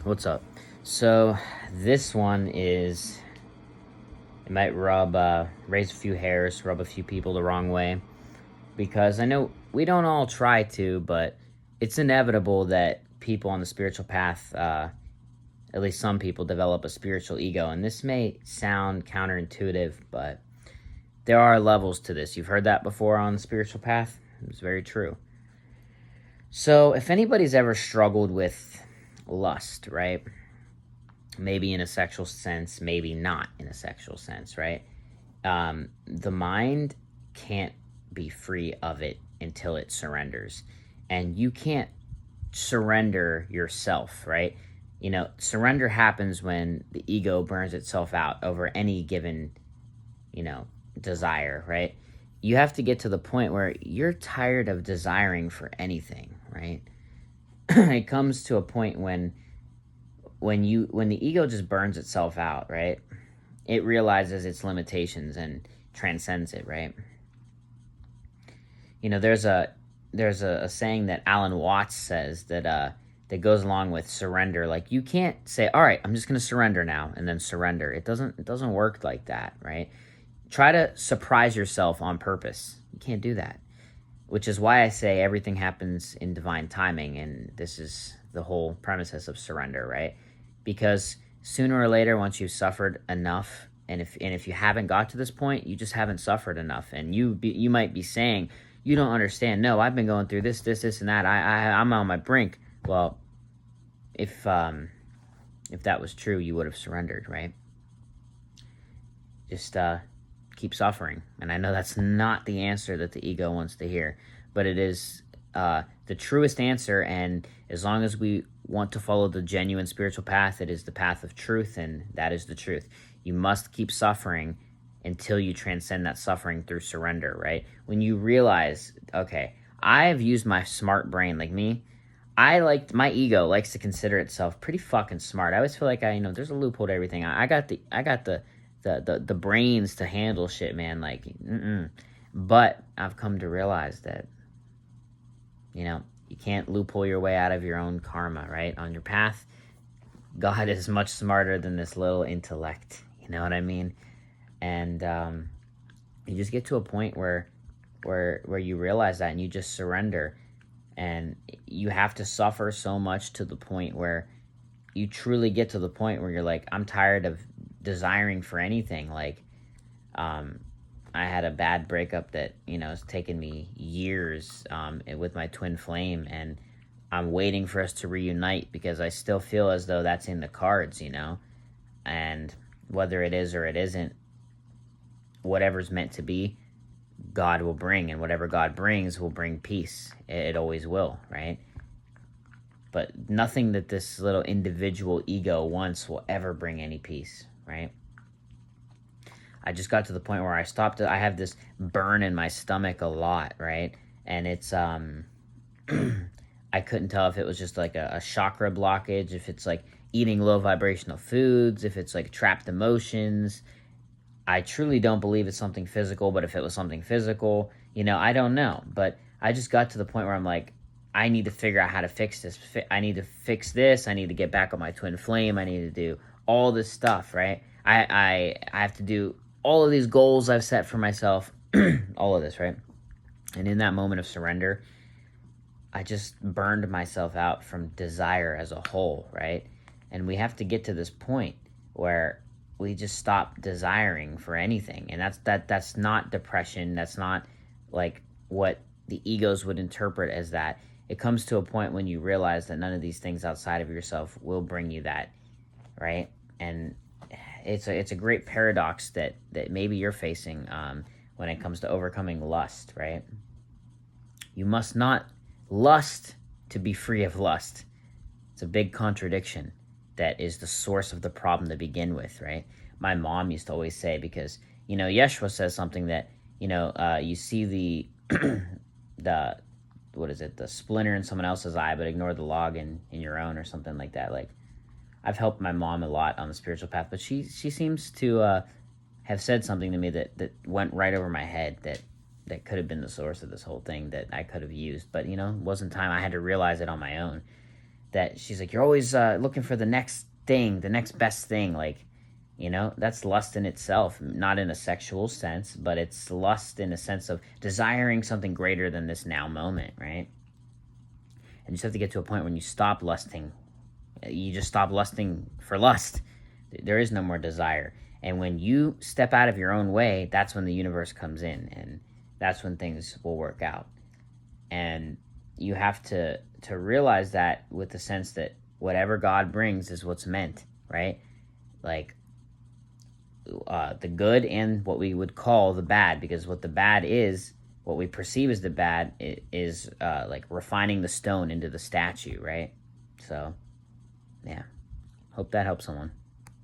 What's up? So this one is it might raise a few hairs, rub a few people the wrong way because I know we don't all try to, but it's inevitable that people on the spiritual path, at least some people, develop a spiritual ego, and this may sound counterintuitive, but there are levels to this. You've heard that before on the spiritual path. It's very true. So if anybody's ever struggled with lust, right? Maybe in a sexual sense, maybe not in a sexual sense, right? The mind can't be free of it until it surrenders. And you can't surrender yourself, right? Surrender happens when the ego burns itself out over any given, desire, right? You have to get to the point where you're tired of desiring for anything, right? It comes to a point when the ego just burns itself out, right? It realizes its limitations and transcends it, right? There's a saying that Alan Watts says that goes along with surrender. Like, you can't say, all right, I'm just going to surrender now, and then surrender. It doesn't work like that, right? Try to surprise yourself on purpose. You can't do that, which is why I say everything happens in divine timing, and this is the whole premises of surrender, right? Because sooner or later, once you've suffered enough, and if you haven't got to this point, you just haven't suffered enough, and you might be saying, you don't understand. No, I've been going through this, and that. I'm on my brink. Well, if that was true, you would have surrendered, right? Just keep suffering. And I know that's not the answer that the ego wants to hear, but it is the truest answer. And as long as we want to follow the genuine spiritual path, it is the path of truth, and that is the truth. You must keep suffering until you transcend that suffering through surrender, right? When you realize, okay, I've used my smart brain, like me. My ego likes to consider itself pretty fucking smart. I always feel like there's a loophole to everything. I got the brains to handle shit, man. Like, But I've come to realize that, you can't loophole your way out of your own karma, right? On your path, God is much smarter than this little intellect. You know what I mean? And you just get to a point where you realize that, and you just surrender. And you have to suffer so much to the point where you truly get to the point where you're like, I'm tired of desiring for anything. Like, I had a bad breakup that, it's taken me years with my twin flame, and I'm waiting for us to reunite because I still feel as though that's in the cards, and whether it is or it isn't, whatever's meant to be, God will bring, and whatever God brings will bring peace. It always will, right? But nothing that this little individual ego wants will ever bring any peace, right? I just got to the point where I stopped. I have this burn in my stomach a lot, right? And it's, I couldn't tell if it was just like a chakra blockage, if it's like eating low vibrational foods, if it's like trapped emotions. I truly don't believe it's something physical, but if it was something physical, I don't know. But I just got to the point where I'm like, I need to figure out how to fix this. I need to fix this. I need to get back on my twin flame. I need to do all this stuff, right? I have to do all of these goals I've set for myself, all of this, right? And in that moment of surrender, I just burned myself out from desire as a whole, right? And we have to get to this point where we just stop desiring for anything. And that's not depression. That's not like what the egos would interpret as that. It comes to a point when you realize that none of these things outside of yourself will bring you that, right? And it's a great paradox that maybe you're facing when it comes to overcoming lust, right? You must not lust to be free of lust. It's a big contradiction that is the source of the problem to begin with, right? My mom used to always say, because, Yeshua says something that, you see the splinter in someone else's eye, but ignore the log in your own, or something like that. Like, I've helped my mom a lot on the spiritual path, but she seems to have said something to me that went right over my head, that could have been the source of this whole thing that I could have used. But, it wasn't time. I had to realize it on my own. that she's like, you're always looking for the next thing, the next best thing. Like, that's lust in itself, not in a sexual sense, but it's lust in a sense of desiring something greater than this now moment, right? And you just have to get to a point when you stop lusting. You just stop lusting for lust. There is no more desire. And when you step out of your own way, that's when the universe comes in, and that's when things will work out. And you have to realize that, with the sense that whatever God brings is what's meant, right? Like, the good and what we would call the bad, because what the bad is, what we perceive as the bad, is like refining the stone into the statue, right? So, yeah. Hope that helps someone.